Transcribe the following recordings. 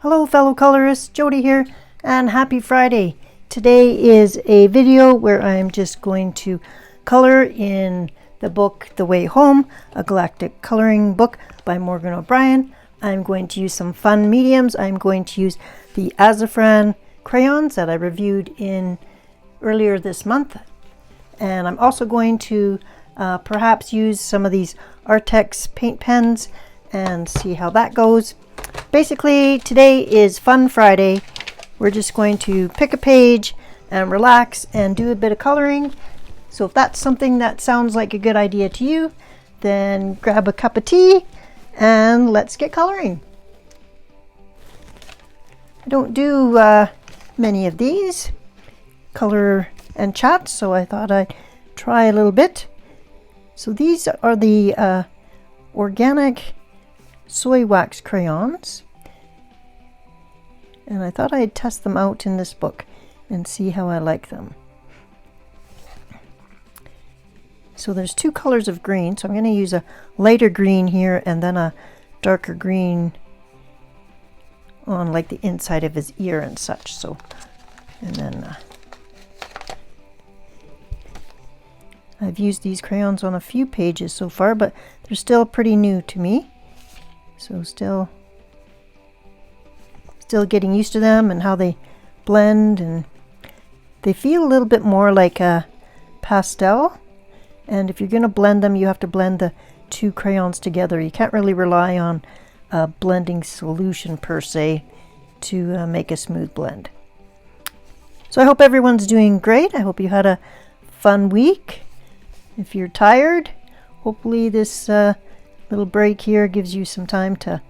Hello fellow colorists, Jody here, and happy Friday. Today is a video where I'm just going to color in the book The Way Home, a galactic coloring book by morganO'Brien. I'm going to use some fun mediums. I'm going to use the Azafran crayons that I reviewed in earlier this month. And I'm also going to perhaps use some of these Arrtx paint pens and see how that goes. Basically, today is Fun Friday. We're just going to pick a page and relax and do a bit of coloring. So if that's something that sounds like a good idea to you, then grab a cup of tea and let's get coloring. I don't do many of these color and chats, so I thought I'd try a little bit. So these are the organic soy wax crayons, and I thought I'd test them out in this book and see how I like them. So there's two colors of green, so I'm going to use a lighter green here and then a darker green on like the inside of his ear and such. So, and then I've used these crayons on a few pages so far, but they're still pretty new to me. So still getting used to them and how they blend, and they feel a little bit more like a pastel. And if you're going to blend them, you have to blend the two crayons together. You can't really rely on a blending solution per se to make a smooth blend. So I hope everyone's doing great. I hope you had a fun week. If you're tired, hopefully this little break here gives you some time to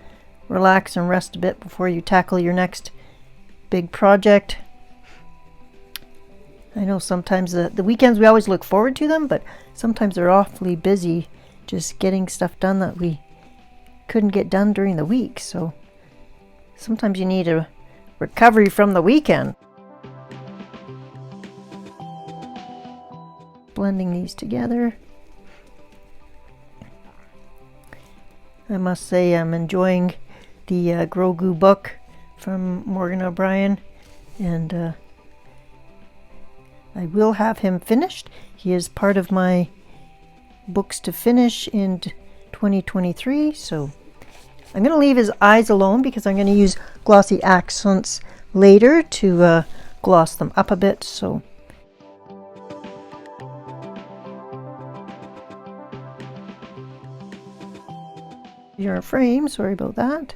relax and rest a bit before you tackle your next big project. I know sometimes the weekends we always look forward to them, but sometimes they're awfully busy just getting stuff done that we couldn't get done during the week. So sometimes you need a recovery from the weekend. Blending these together. I must say I'm enjoying the Grogu book from morganO'Brien, and I will have him finished. He is part of my books to finish in 2023, so I'm going to leave his eyes alone because I'm going to use glossy accents later to gloss them up a bit. So your frame, sorry about that.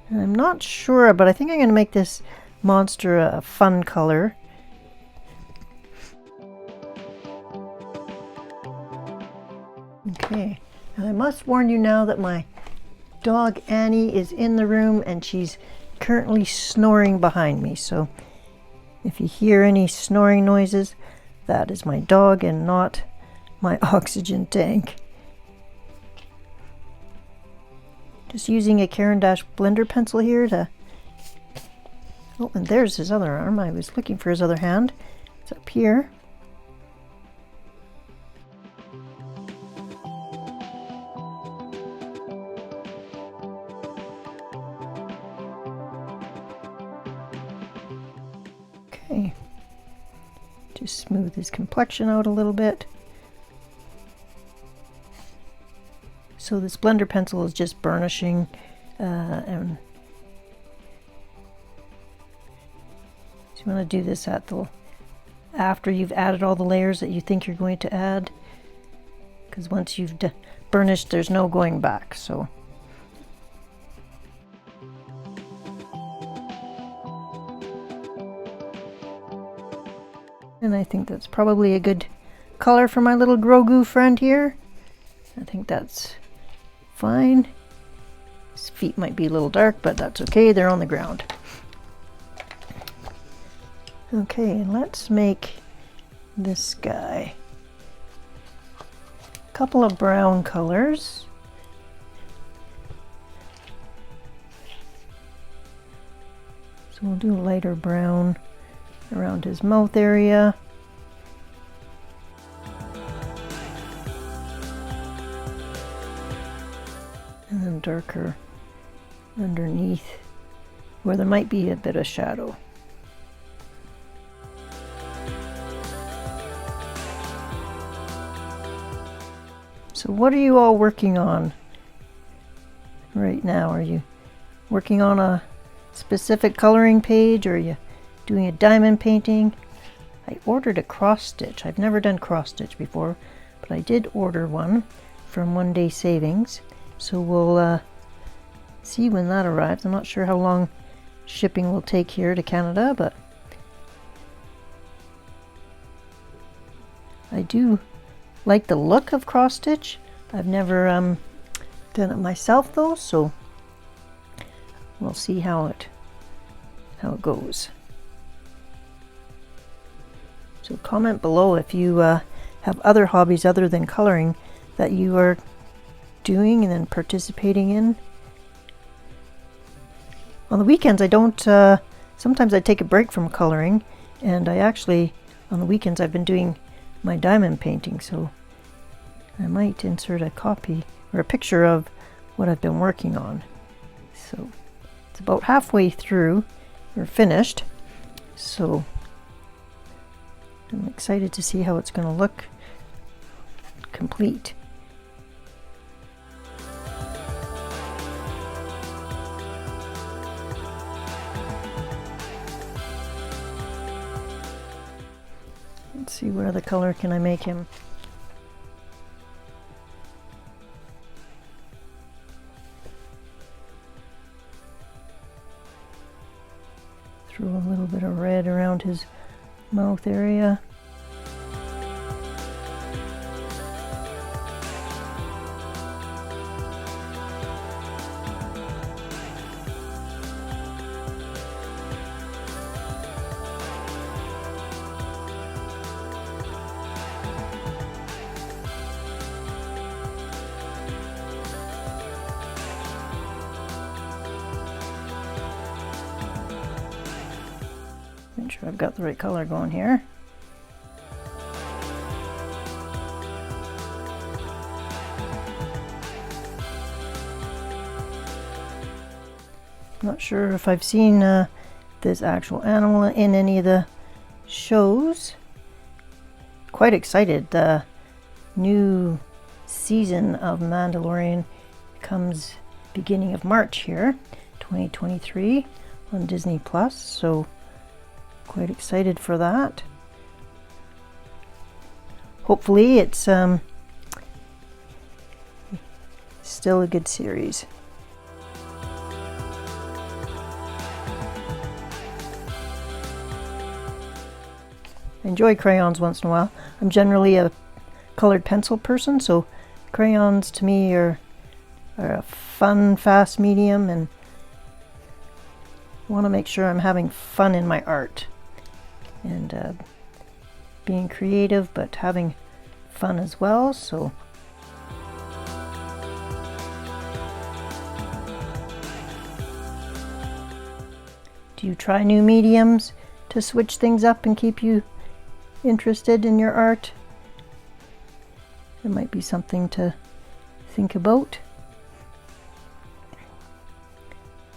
And I'm not sure, but I think I'm going to make this monster a fun color. Okay, and I must warn you now that my dog Annie is in the room and she's currently snoring behind me. So if you hear any snoring noises, that is my dog and not my oxygen tank. Just using a Caran d'Ache blender pencil here to... Oh, and there's his other arm. I was looking for his other hand. It's up here. Okay. Just smooth his complexion out a little bit. So this blender pencil is just burnishing, and so you want to do this after you've added all the layers that you think you're going to add, because once you've burnished, there's no going back. So and I think that's probably a good color for my little Grogu friend here. I think that's fine. His feet might be a little dark, but that's okay. They're on the ground. Okay, let's make this guy a couple of brown colors. So we'll do lighter brown around his mouth area. And then darker underneath where there might be a bit of shadow. So what are you all working on right now? Are you working on a specific coloring page, or are you doing a diamond painting? I ordered a cross stitch. I've never done cross stitch before, but I did order one from One Day Savings. So we'll see when that arrives. I'm not sure how long shipping will take here to Canada, but I do like the look of cross stitch. I've never done it myself though, so we'll see how it goes. So comment below if you have other hobbies other than coloring that you are doing and then participating in. On the weekends I don't, sometimes I take a break from coloring, and I actually, on the weekends I've been doing my diamond painting, so I might insert a copy or a picture of what I've been working on. So it's about halfway through, or finished, so I'm excited to see how it's going to look complete. Let's see, what other color can I make him? Throw a little bit of red around his mouth area. Make sure I've got the right color going here. Not sure if I've seen this actual animal in any of the shows. Quite excited. The new season of Mandalorian comes beginning of March here, 2023 on Disney Plus, so quite excited for that. Hopefully it's still a good series. I enjoy crayons once in a while. I'm generally a colored pencil person, so crayons to me are a fun, fast medium, and I want to make sure I'm having fun in my art. And being creative but having fun as well. So do you try new mediums to switch things up and keep you interested in your art? It might be something to think about.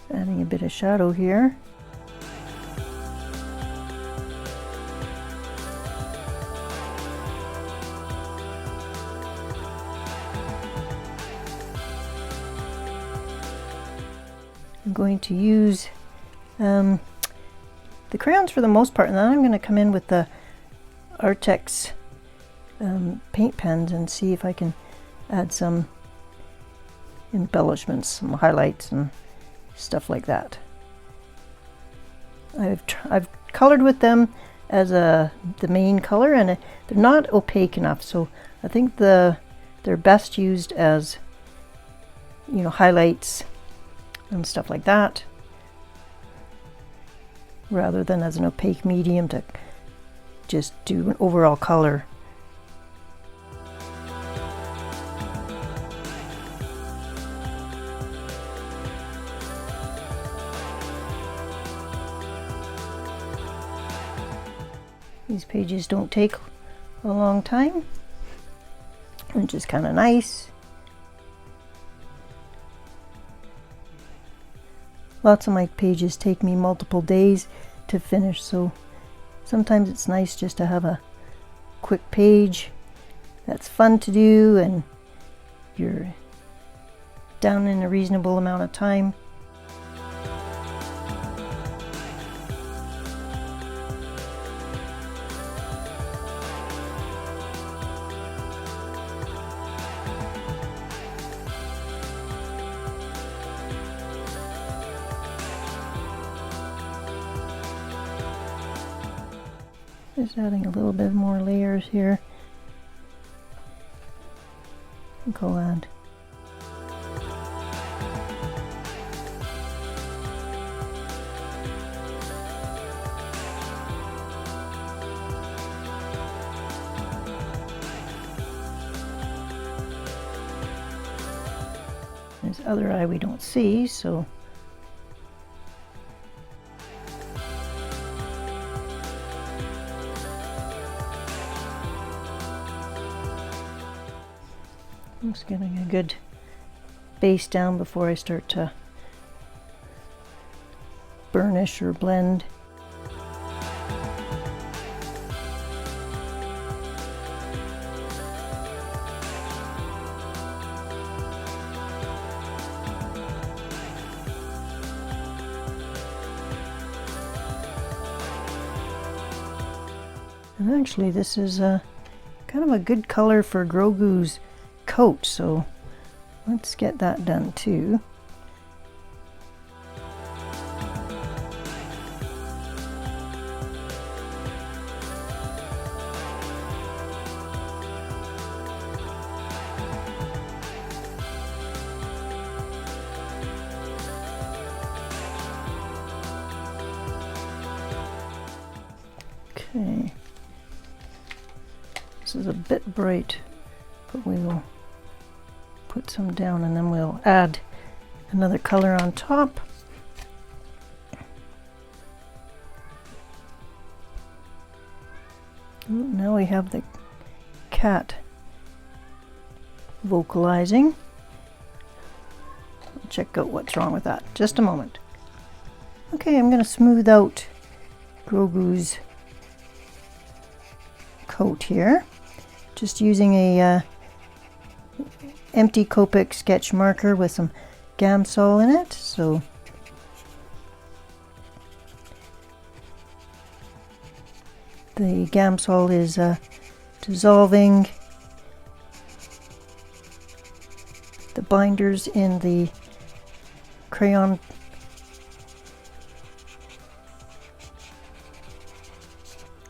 Adding a bit of shadow here. I'm going to use the crayons for the most part, and then I'm going to come in with the Arrtx paint pens and see if I can add some embellishments, some highlights and stuff like that. I've colored with them as the main color, and they're not opaque enough, so I think they're best used as, you know, highlights and stuff like that, rather than as an opaque medium to just do an overall color. These pages don't take a long time, which is kind of nice. lots of my pages take me multiple days to finish, so sometimes it's nice just to have a quick page that's fun to do and you're done in a reasonable amount of time. Just adding a little bit more layers here. I think I'll add this other eye we don't see, so I'm just getting a good base down before I start to burnish or blend. And actually this is kind of a good color for Grogu's coat, so let's get that done too. Okay, this is a bit bright, but we will put some down and then we'll add another color on top. Now we have the cat vocalizing. Check out what's wrong with that. Just a moment. Okay, I'm going to smooth out Grogu's coat here. Just using a empty Copic sketch marker with some Gamsol in it. So the Gamsol is dissolving the binders in the crayon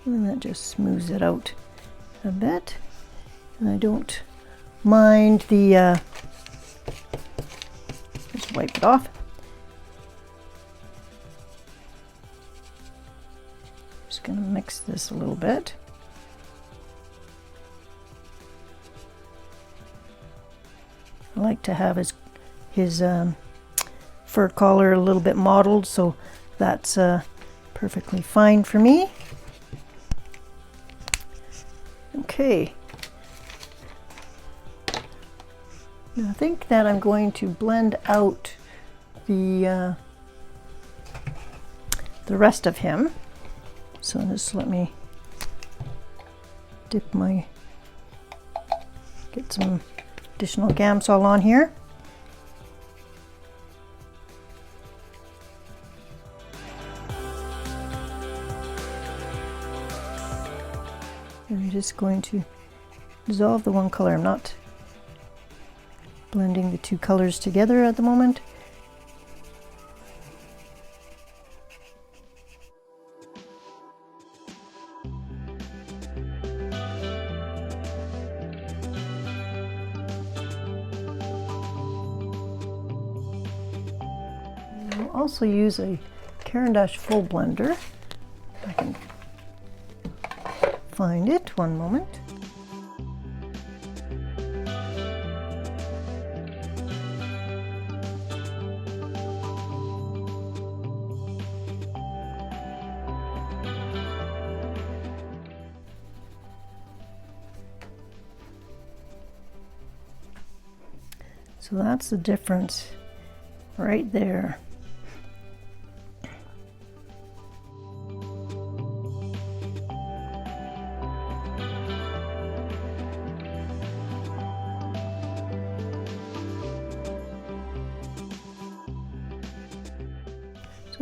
and that just smooths it out a bit. And I don't mind the just wipe it off. Just gonna mix this a little bit. I like to have his fur collar a little bit mottled, so that's perfectly fine for me. Okay. Now I think that I'm going to blend out the rest of him. So just let me get some additional Gamsol on here. And I'm just going to dissolve the one color. I'm not blending the two colors together at the moment. I'll also use a Caran d'Ache full blender. I can find it, one moment. So that's the difference right there.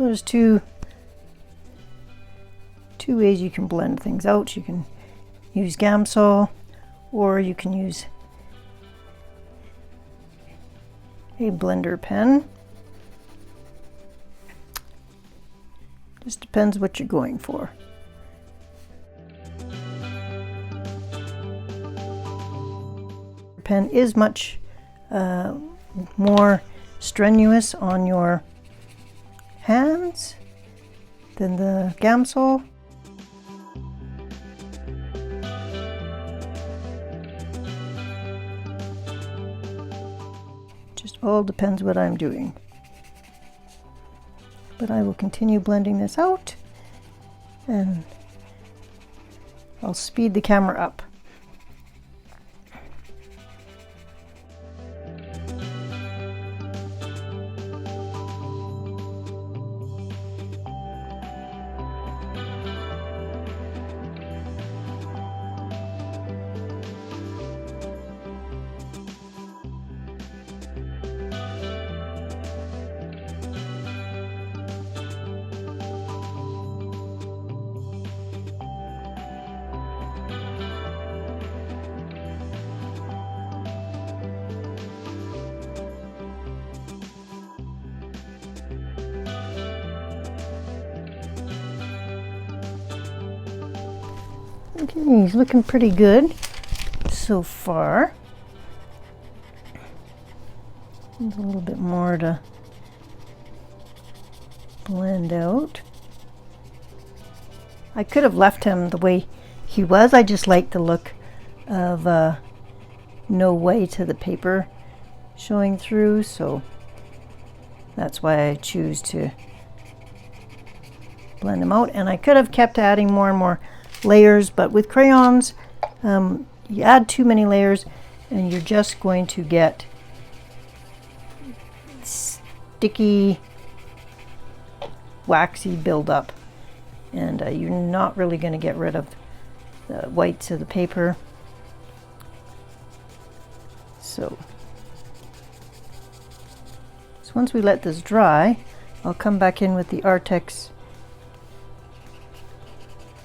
So there's two ways you can blend things out. You can use Gamsol, or you can use a blender pen. Just depends what you're going for. The pen is much more strenuous on your hands than the Gamsol. Just all depends what I'm doing. But I will continue blending this out, and I'll speed the camera up. Okay, he's looking pretty good so far. There's a little bit more to blend out. I could have left him the way he was. I just like the look of no white of the paper showing through, so that's why I choose to blend him out. And I could have kept adding more and more layers, but with crayons, you add too many layers and you're just going to get sticky, waxy buildup, and you're not really going to get rid of the whites of the paper. So once we let this dry, I'll come back in with the Arrtx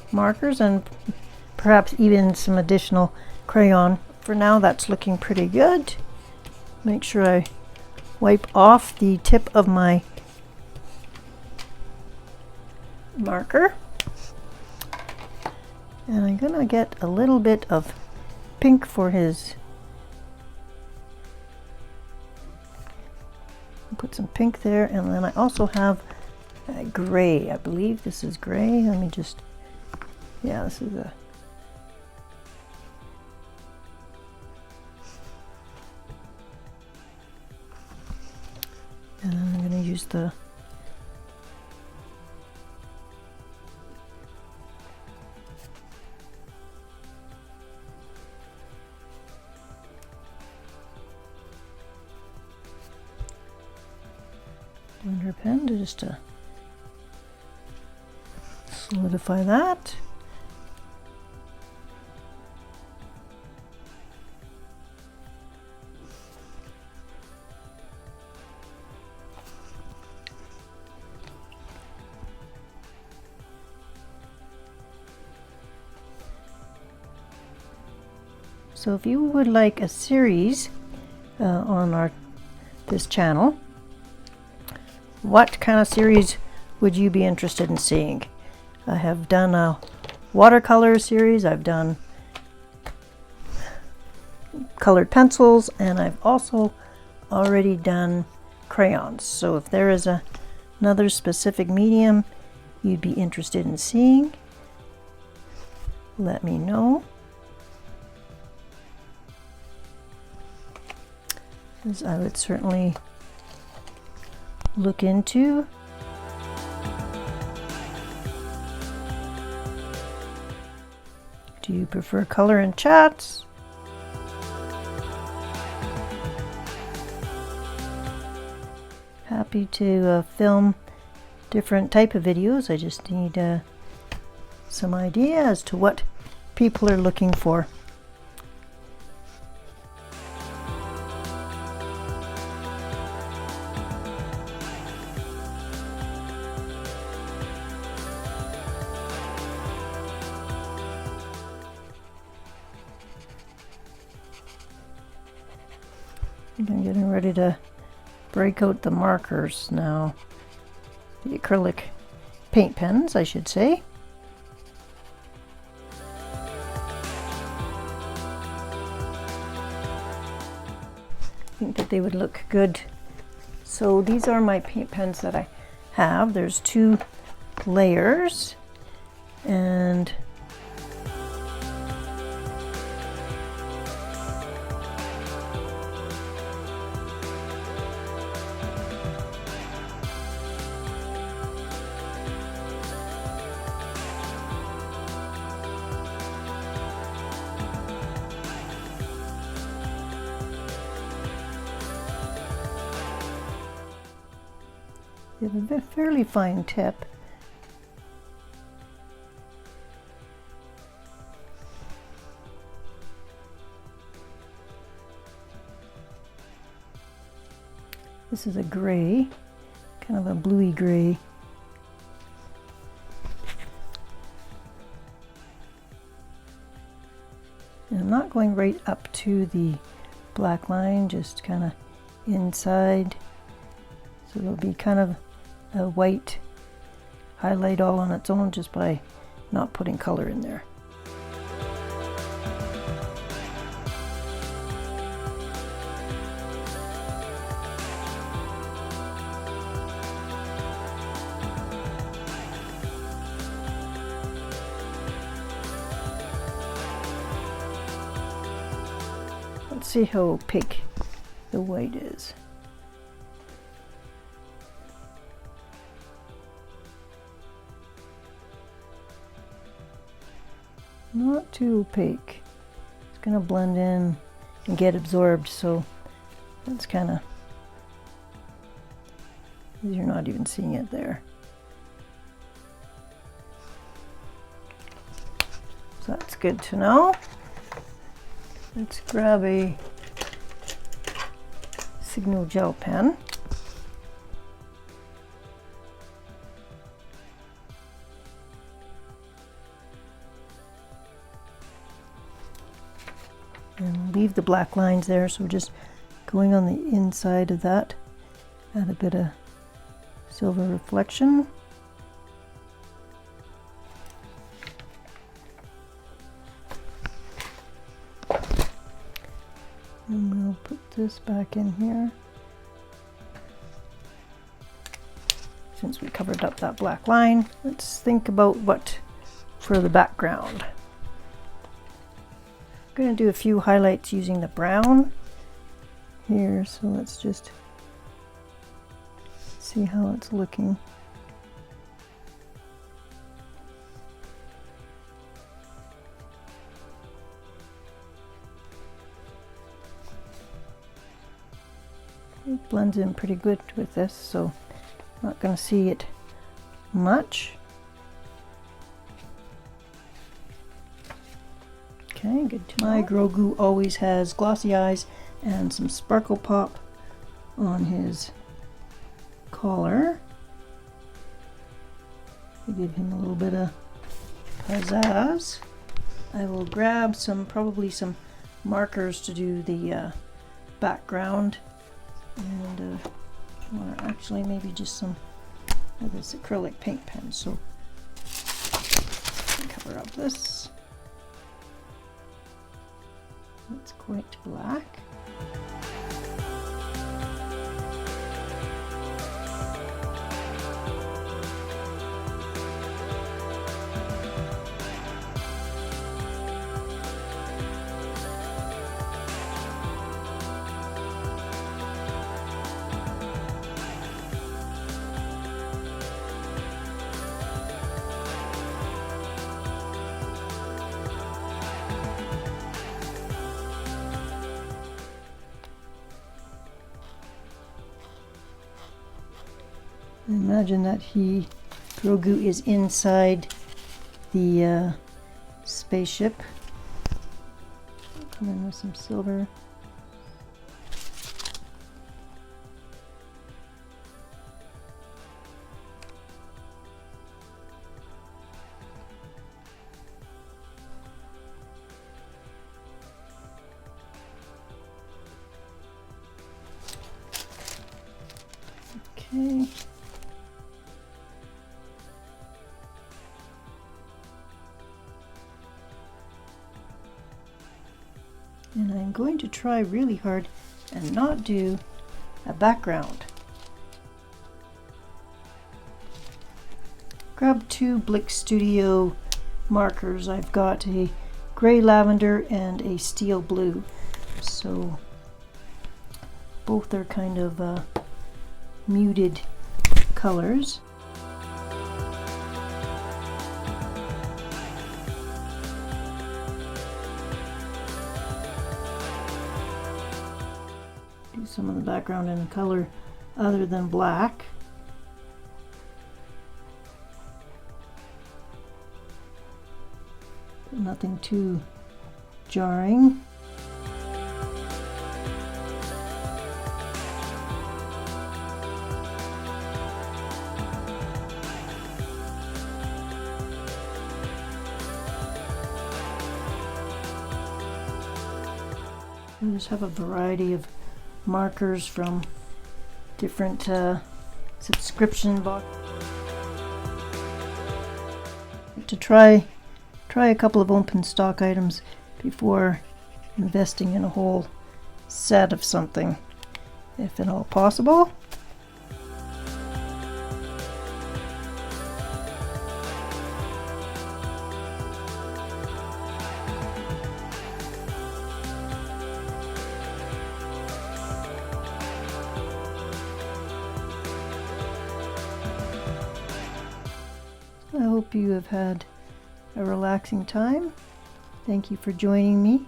markers and perhaps even some additional crayon. For now, that's looking pretty good. Make sure I wipe off the tip of my marker, and I'm gonna get a little bit of pink for his, put some pink there, and then I also have gray. I believe this is gray. Let me just, yeah, this is a, and then I'm going to use the blender pen to just solidify that. So if you would like a series on this channel, what kind of series would you be interested in seeing? I have done a watercolor series, I've done colored pencils, and I've also already done crayons. So if there is another specific medium you'd be interested in seeing, let me know. As I would certainly look into. Do you prefer color and chats? Happy to film different type of videos. I just need some idea as to what people are looking for. I'm getting ready to break out the markers now. The acrylic paint pens, I should say. I think that they would look good. So these are my paint pens that I have. There's 2 layers, and they have a fairly fine tip. This is a gray, kind of a bluey gray. And I'm not going right up to the black line, just kind of inside. So it'll be kind of a white highlight all on its own just by not putting color in there. Let's see how opaque the white is. Not too opaque. It's going to blend in and get absorbed, so that's kind of, you're not even seeing it there. So that's good to know. Let's grab a Signal gel pen. And leave the black lines there, so we're just going on the inside of that. Add a bit of silver reflection. And we'll put this back in here. Since we covered up that black line, let's think about what for the background. I'm going to do a few highlights using the brown here, so let's just see how it's looking. It blends in pretty good with this, so I'm not going to see it much. Okay, good to know. My Grogu always has glossy eyes and some sparkle pop on his collar to give him a little bit of pizzazz. I will grab probably some markers to do the background. And or actually maybe just some of this acrylic paint pen. So cover up this. It's quite black. Imagine that Grogu is inside the spaceship. Come in with some silver. Okay. And I'm going to try really hard and not do a background. Grab two Blick Studio markers. I've got a gray lavender and a steel blue. So both are kind of muted colors. Do some of the background in a color other than black. Nothing too jarring. I just have a variety of markers from different subscription boxes. To try a couple of open stock items before investing in a whole set of something, if at all possible. I hope you have had a relaxing time. Thank you for joining me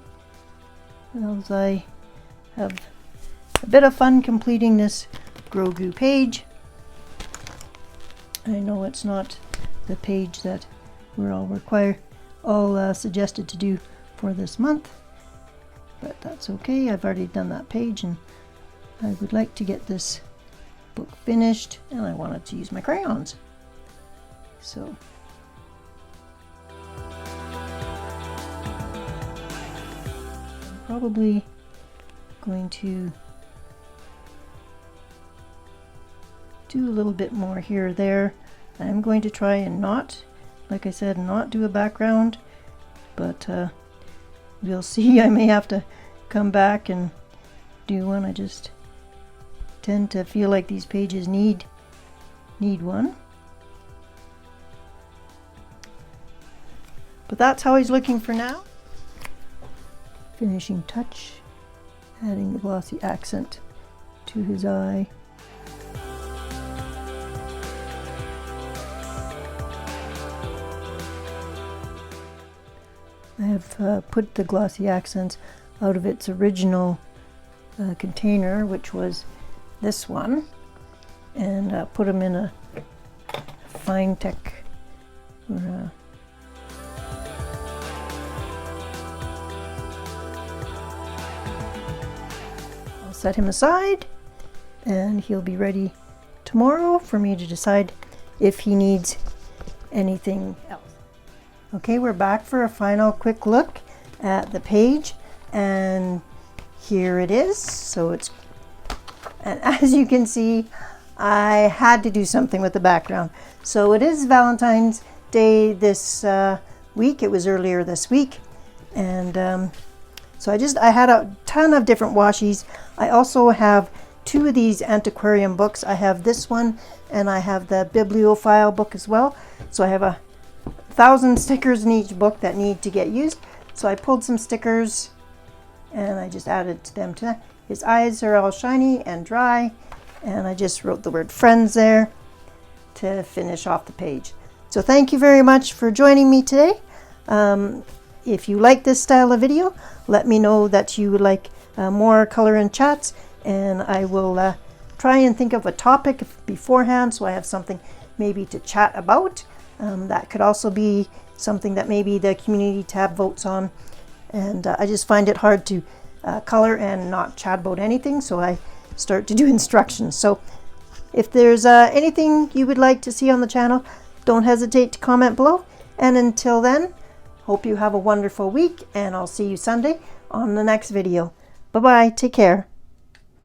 as I have a bit of fun completing this Grogu page. I know it's not the page that we're all suggested to do for this month, but that's okay. I've already done that page and I would like to get this book finished, and I wanted to use my crayons. So probably going to do a little bit more here or there. I'm going to try and not, like I said, not do a background, but we'll see. I may have to come back and do one. I just tend to feel like these pages need one. But that's how he's looking for now. Finishing touch, adding the glossy accent to his eye. I have put the glossy accents out of its original container, which was this one, and put them in a fine tech or set him aside, and he'll be ready tomorrow for me to decide if he needs anything else. Okay, we're back for a final quick look at the page, and here it is. So it's, and as you can see, I had to do something with the background. So it is Valentine's Day this week. It was earlier this week, and so I had a ton of different washies. I also have two of these antiquarian books. I have this one, and I have the bibliophile book as well. So I have 1,000 stickers in each book that need to get used. So I pulled some stickers, and I just added them to that. His eyes are all shiny and dry, and I just wrote the word friends there to finish off the page. So thank you very much for joining me today. If you like this style of video, let me know that you would like more color and chats, and I will try and think of a topic beforehand so I have something maybe to chat about. That could also be something that maybe the community tab votes on, and I just find it hard to color and not chat about anything, so I start to do instructions. So if there's anything you would like to see on the channel, don't hesitate to comment below, and until then, hope you have a wonderful week, and I'll see you Sunday on the next video. Bye-bye. Take care.